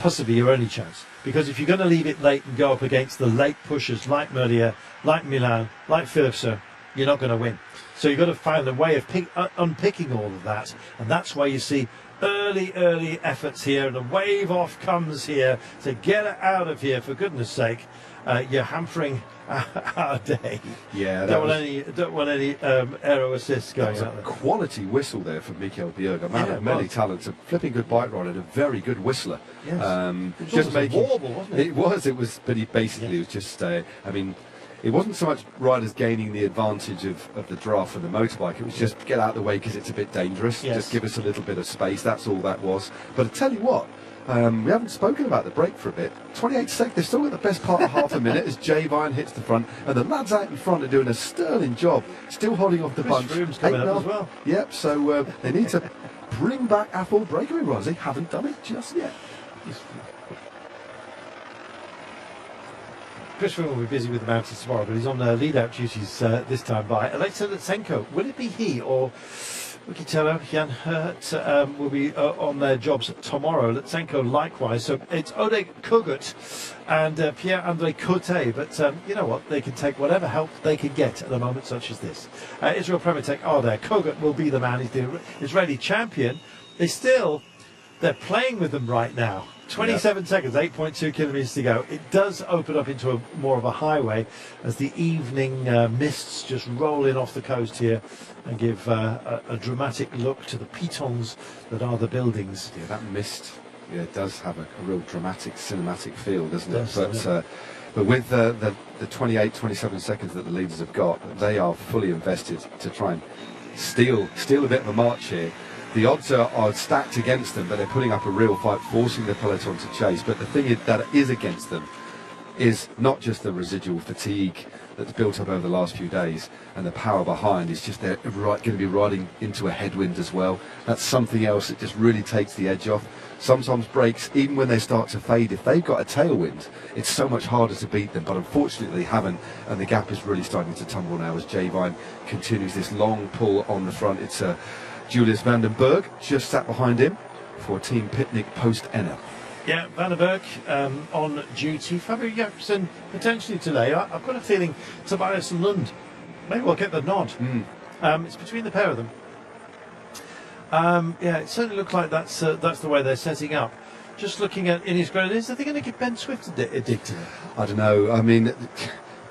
possibly your only chance. Because if you're going to leave it late and go up against the late pushers like Merlier, like Milan, like Philipsen, you're not going to win. So you've got to find a way of unpicking all of that. And that's why you see early efforts here. And a wave off comes here to get it out of here, for goodness sake. You're hampering our day. Yeah, don't want any aero assists going out there. Quality whistle there from Mikel Bjerg. Man of many talents, a flipping good bike rider and a very good whistler. Yes. It just making a warble, wasn't it? It was, but he basically was just. I mean, it wasn't so much riders gaining the advantage of the draft and the motorbike. It was just get out of the way because it's a bit dangerous. Yes. Just give us a little bit of space. That's all that was. But I tell you what. We haven't spoken about the break for a bit. 28 seconds, they've still got the best part of half a minute as Jay Vine hits the front, and the lads out in front are doing a sterling job, still holding off the bunch. Froome's coming up as well. Yep, so they need to bring back Apple breakaway runs. They haven't done it just yet. Chris Froome will be busy with the mountains tomorrow, but he's on lead-out duties this time by Alexei Lutsenko. Will it be he or Wikitello, Jan Hurt will be on their jobs tomorrow. Lutsenko likewise. So it's Oleg Kogut and Pierre-André Cote. But you know what? They can take whatever help they can get at a moment such as this. Israel Premitech are there. Kogut will be the man. He's the Israeli champion. They're playing with them right now. 27 seconds, 8.2 kilometres to go. It does open up into more of a highway as the evening mists just roll in off the coast here and give a dramatic look to the pitons that are the buildings. Yeah, that mist does have a real dramatic, cinematic feel, doesn't it? But with the 28, 27 seconds that the leaders have got, they are fully invested to try and steal a bit of a march here. The odds are stacked against them, but they're putting up a real fight, forcing the peloton to chase. But the thing that is against them is not just the residual fatigue that's built up over the last few days, and the power behind is just they're going to be riding into a headwind as well. That's something else that just really takes the edge off. Sometimes breaks, even when they start to fade, if they've got a tailwind, it's so much harder to beat them. But unfortunately they haven't, and the gap is really starting to tumble now as Jay Vine continues this long pull on the front. It's Julius van den Berg just sat behind him for Team Picnic post-Enna. Yeah, Van den Berg on duty. Fabio Jakobsen potentially today. I've got a feeling Tobias and Lund maybe will get the nod. It's between the pair of them. Yeah, it certainly looks like that's the way they're setting up. Just looking at Ineos Grenadiers, are they going to give Ben Swift a dig to them? I don't know. I mean,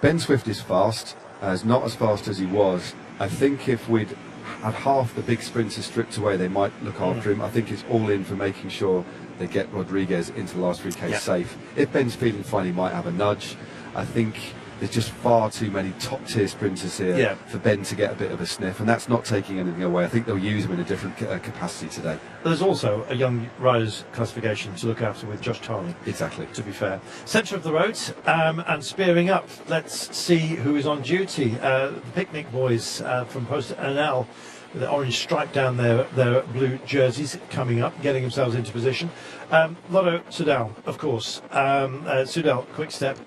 Ben Swift is fast. Is not as fast as he was. I think if we'd had half the big sprinters stripped away, they might look after him. I think it's all in for making sure they get Rodriguez into the last 3K safe. If Ben's feeling fine, he might have a nudge. I think there's just far too many top-tier sprinters here for Ben to get a bit of a sniff, and that's not taking anything away. I think they'll use him in a different capacity today. There's also a young riders classification to look after with Josh Tarling. Exactly. To be fair. Centre of the road and spearing up. Let's see who is on duty. The Picnic boys from Post NL with the orange stripe down their blue jerseys coming up, getting themselves into position. Lotto Soudal, of course. Soudal, quick step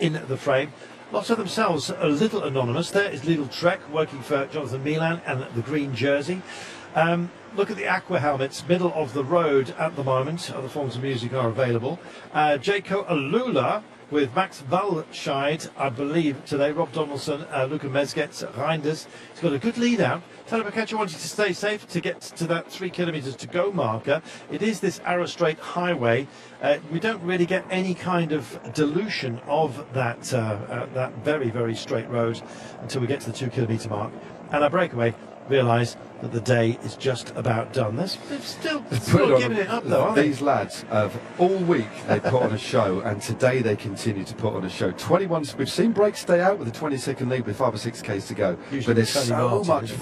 in the frame. Lots of themselves a little anonymous. There is Lidl Trek working for Jonathan Milan and the green jersey. Look at the aqua helmets, middle of the road at the moment. Other forms of music are available. Jaco Alula with Max Walscheid, I believe, today. Rob Donaldson, Luca Mezgets, Reinders. He's got a good lead out. Tadej Pogačar wanting to stay safe to get to that 3 kilometres to go marker. It is this Arrow Strait highway. We don't really get any kind of dilution of that very, very straight road until we get to the 2 kilometre mark. And our breakaway realise that the day is just about done. They've still giving it up though, aren't they? These lads have all week they put on a show, and today they continue to put on a show. 21. We've seen breaks stay out with a 20-second lead with 5 or 6 Ks to go. Usually but there's so much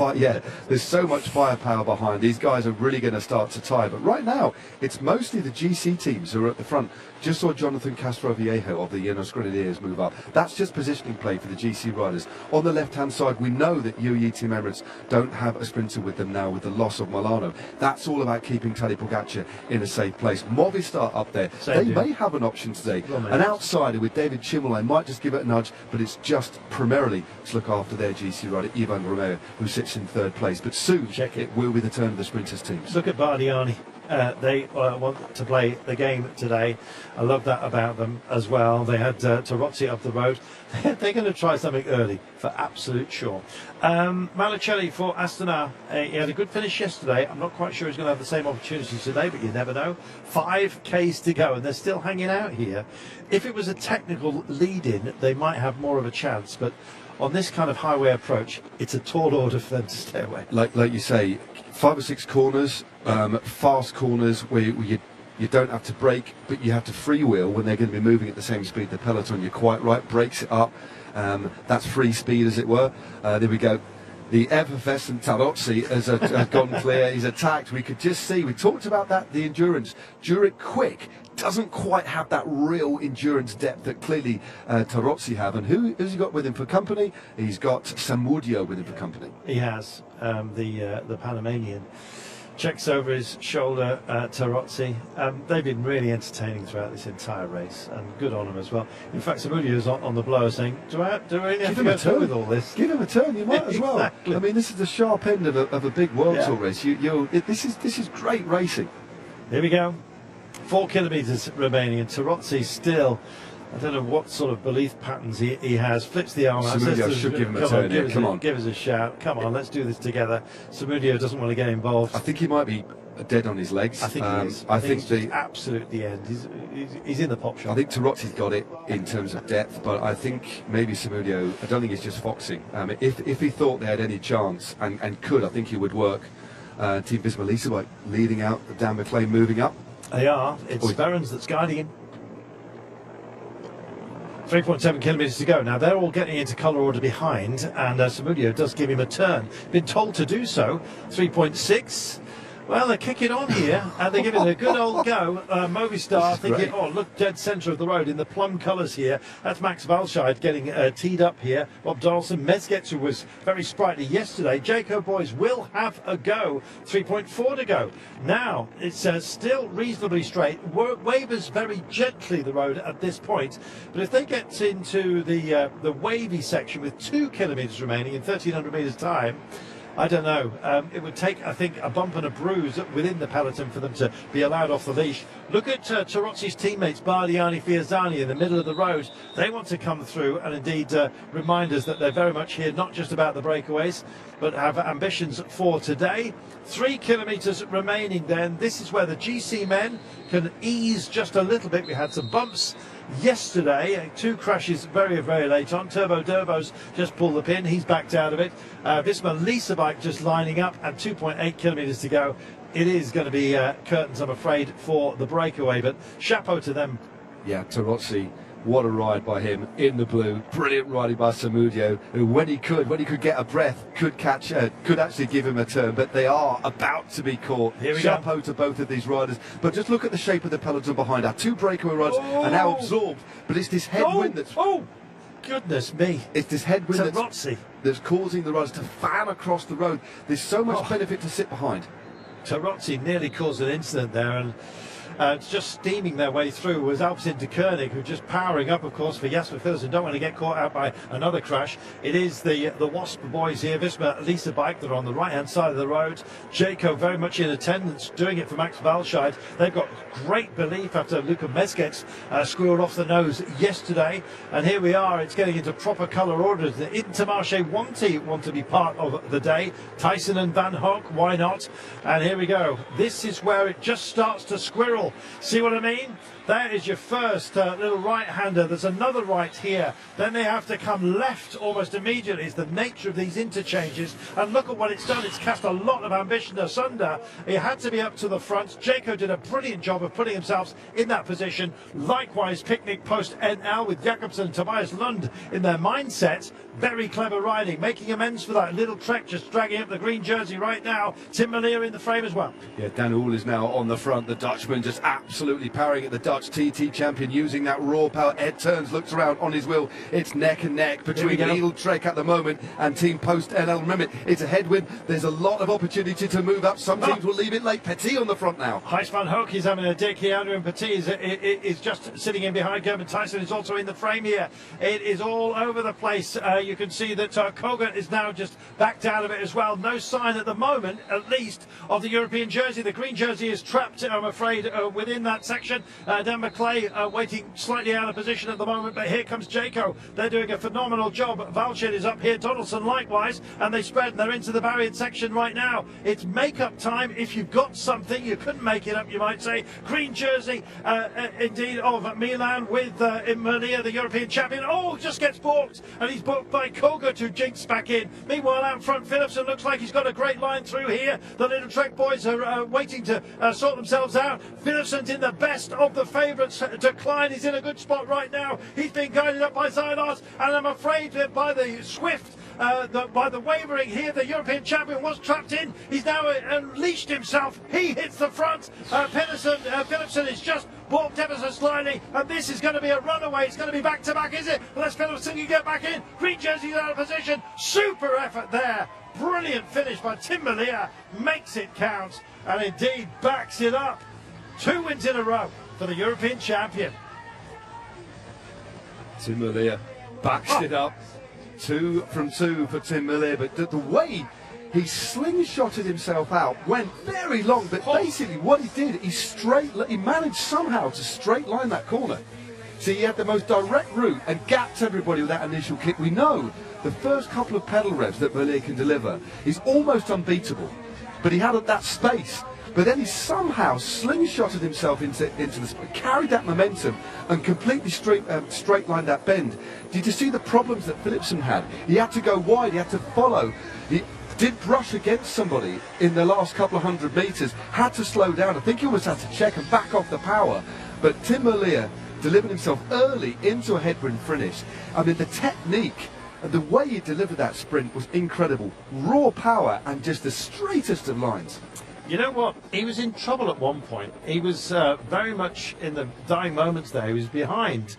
there's so much firepower behind. These guys are really going to start to tie. But right now, it's mostly the GC teams who are at the front. Just saw Jonathan Castroviejo of the Ineos Grenadiers move up. That's just positioning play for the GC riders. On the left-hand side, we know that UAE Team Emirates don't have a sprinter with them now with the loss of Milano. That's all about keeping Tadej Pogačar in a safe place. Movistar up there. They may have an option today. An outsider with David Chimolay might just give it a nudge, but it's just primarily to look after their GC rider, Ivan Romeo, who sits in 3rd place. But soon, it will be the turn of the sprinters teams. Look at Bardiani. They want to play the game today. I love that about them as well. They had Tarozzi up the road. They're going to try something early for absolute sure. Malicelli for Astana. He had a good finish yesterday. I'm not quite sure he's going to have the same opportunities today, but you never know. 5Ks to go, and they're still hanging out here. If it was a technical lead-in, they might have more of a chance, but on this kind of highway approach, it's a tall order for them to stay away. Like you say, 5 or 6 corners, fast corners where you don't have to brake, but you have to freewheel when they're going to be moving at the same speed the peloton. You're quite right, breaks it up. That's free speed, as it were. There we go. The effervescent Tarozzi has gone clear. He's attacked. We could just see. We talked about that, the endurance. Zurich Quick doesn't quite have that real endurance depth that clearly Tarozzi have. And who's he got with him for company? He's got Samudio with him for company. He has, the Panamanian. Checks over his shoulder, Tarozzi. They've been really entertaining throughout this entire race, and good on them as well. In fact, Samudio's on the blower saying, do I really have to go through with all this? Give him a turn, you might as well. Exactly. I mean, this is the sharp end of a big World Tour race. This is great racing. Here we go. 4 kilometres remaining, and Tarozzi still, I don't know what sort of belief patterns he has. Flips the arm out. Samudio should give him a turn. Come on. Give us a shout. Come on, let's do this together. Samudio doesn't want to get involved. I think he might be dead on his legs. I think he is. I think the absolute the end. He's in the pop shop. I think Tarozzi's got it in terms of depth, but I think maybe Samudio, I don't think he's just foxing. If he thought they had any chance and could, I think he would work. Team Visma Leasebike leading out, Dan McLean moving up. They are. It's Verens that's guiding him. 3.7 kilometres to go. Now they're all getting into colour order behind, and Samudio does give him a turn. Been told to do so. 3.6. Well, they're kicking on here, and they're giving it a good old go. Movistar thinking, oh, look, dead centre of the road in the plum colours here. That's Max Walscheid getting teed up here. Bob Donaldson, Mezgec, who was very sprightly yesterday. Jayco boys will have a go. 3.4 to go. Now, it's still reasonably straight. Wavers very gently the road at this point, but if they get into the wavy section with 2 kilometres remaining in 1,300 metres time, I don't know. It would take, I think, a bump and a bruise within the peloton for them to be allowed off the leash. Look at Tarozzi's teammates, Bardiani, Fiazzani, in the middle of the road. They want to come through and indeed remind us that they're very much here, not just about the breakaways, but have ambitions for today. 3 kilometres remaining then. This is where the GC men can ease just a little bit. We had some bumps yesterday, 2 crashes very, very late on. Turbo Durbo's just pulled the pin, he's backed out of it. Visma Leasebike just lining up, and 2.8 kilometres to go. It is going to be curtains, I'm afraid, for the breakaway, but chapeau to them. Yeah, Tarozzi, what a ride by him in the blue. Brilliant riding by Samudio, who when he could get a breath, could actually give him a turn, but they are about to be caught. Chapeau to both of these riders. But just look at the shape of the peloton behind. Our 2 breakaway riders are now absorbed, but it's this headwind that's... Oh, goodness me. It's this headwind that's causing the riders to fan across the road. There's so much benefit to sit behind. Tarozzi nearly caused an incident there, and just steaming their way through was Alpecin de Koenig, who just powering up, of course, for Jasper Philipsen. Don't want to get caught out by another crash. It is the Wasp boys here, Visma Leasebike, that are on the right-hand side of the road. Jayco very much in attendance, doing it for Max Walscheid. They've got great belief after Luka Mezgec squirreled off the nose yesterday. And here we are, it's getting into proper colour orders. The Intermarché want to be part of the day. Tyson and Van Hoek, why not? And here we go. This is where it just starts to squirrel. See what I mean? That is your first little right-hander. There's another right here. Then they have to come left almost immediately. It's the nature of these interchanges. And look at what it's done. It's cast a lot of ambition asunder. He had to be up to the front. Jayco did a brilliant job of putting himself in that position. Likewise, Picnic Post NL with Jakobsen and Tobias Lund in their mindset. Very clever riding, making amends for that little trek, just dragging up the green jersey right now. Tim Malier in the frame as well. Yeah, Dan Uhl is now on the front. The Dutchman just just absolutely powering at the Dutch TT champion, using that raw power. Ed turns, looks around on his wheel. It's neck and neck between Eagle Trek at the moment and Team Post NL. Remember, it's a headwind. There's a lot of opportunity to move up. Some teams will leave it late. Petit on the front now. Gijs van Hoek is having a dig here. Adrian Petit is just sitting in behind. Gerben Tyson is also in the frame here. It is all over the place. You can see that Kogan is now just backed out of it as well. No sign at the moment, at least, of the European jersey. The green jersey is trapped, I'm afraid, within that section. Dan McClay waiting slightly out of position at the moment, but here comes Jaco. They're doing a phenomenal job. Valched is up here, Donaldson likewise, and they spread and they're into the barrier section right now. It's make-up time. If you've got something, you couldn't make it up, you might say. Green jersey, indeed, of Milan with Malia, the European champion. Oh, just gets balked, and he's balked by Kogut, who jinks back in. Meanwhile, out front, Philipson looks like he's got a great line through here. The Little Trek boys are waiting to sort themselves out. Philipson's in the best of the favourites to Klein. He's in a good spot right now. He's being guided up by Zylars, and I'm afraid that by the swift, by the wavering here, the European champion was trapped in. He's now unleashed himself. He hits the front. Philipson is just balked ever so slightly, and this is going to be a runaway. It's going to be back-to-back, is it? Unless Philipson can get back in. Green jersey's out of position. Super effort there. Brilliant finish by Tim Malia. Makes it count, and indeed backs it up. 2 wins in a row for the European champion. Tim Malia backs it up. 2 from 2 for Tim Malia, but the way he slingshotted himself out, went very long, but basically what he did, he managed somehow to straight line that corner. So he had the most direct route and gapped everybody with that initial kick. We know the first couple of pedal revs that Malia can deliver is almost unbeatable, but he had that space. But then he somehow slingshotted himself into the carried that momentum and completely straight lined that bend. Did you see the problems that Philipson had? He had to go wide, he had to follow. He did brush against somebody in the last couple of 100 metres, had to slow down. I think he almost had to check and back off the power. But Tim Malia delivered himself early into a headwind finish. I mean, the technique and the way he delivered that sprint was incredible. Raw power and just the straightest of lines. You know what? He was in trouble at one point. He was very much in the dying moments there. He was behind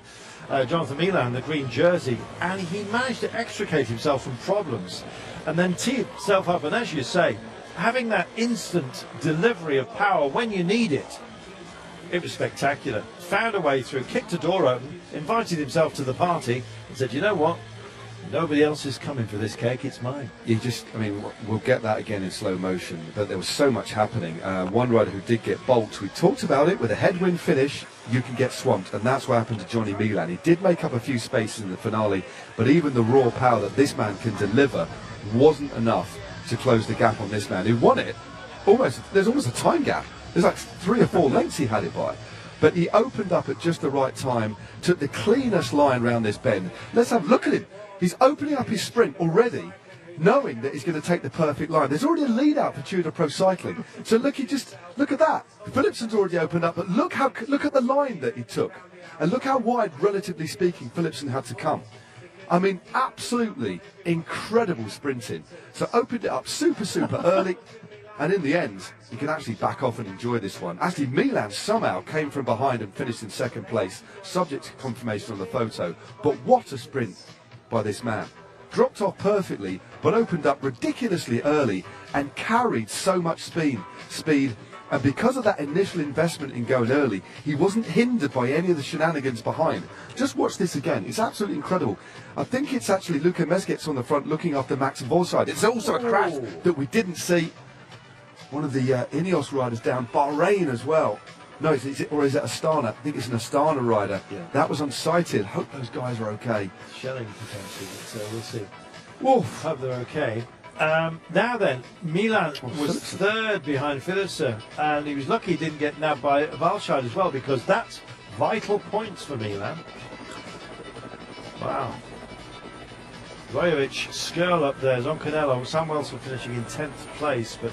Jonathan Milan, the green jersey, and he managed to extricate himself from problems and then tee himself up. And as you say, having that instant delivery of power when you need it, it was spectacular. Found a way through, kicked a door open, invited himself to the party and said, you know what? Nobody else is coming for this cake, it's mine. We'll get that again in slow motion, but there was so much happening. One rider who did get balked, we talked about it, with a headwind finish, you can get swamped, and that's what happened to Johnny Milan. He did make up a few spaces in the finale, but even the raw power that this man can deliver wasn't enough to close the gap on this man, who won it. There's almost a time gap. There's like 3 or 4 lengths he had it by. But he opened up at just the right time, took the cleanest line round this bend. Let's have a look at him. He's opening up his sprint already, knowing that he's going to take the perfect line. There's already a lead out for Tudor Pro Cycling. So look at that. Philipson's already opened up, but look at the line that he took. And look how wide, relatively speaking, Philipson had to come. I mean, absolutely incredible sprinting. So opened it up super early. And in the end, you can actually back off and enjoy this one. Actually, Milan somehow came from behind and finished in 2nd place, subject to confirmation on the photo. But what a sprint by this man. Dropped off perfectly, but opened up ridiculously early and carried so much speed. And because of that initial investment in going early, he wasn't hindered by any of the shenanigans behind. Just watch this again. It's absolutely incredible. I think it's actually Luka Mezgec on the front looking after Max Vorside. It's also a crash that we didn't see. One of the Ineos riders down, Bahrain as well. No, is it Astana? I think it's an Astana rider. Yeah. That was unsighted. Hope those guys are okay. Shelling potentially, so we'll see. Woof. Hope they're okay. Now then, Milan was 3rd behind Philipson, and he was lucky he didn't get nabbed by Valcheid as well, because that's vital points for Milan. Wow. Rajovic, Skirl up there, Zoncanello, Sam Wilson finishing in 10th place, but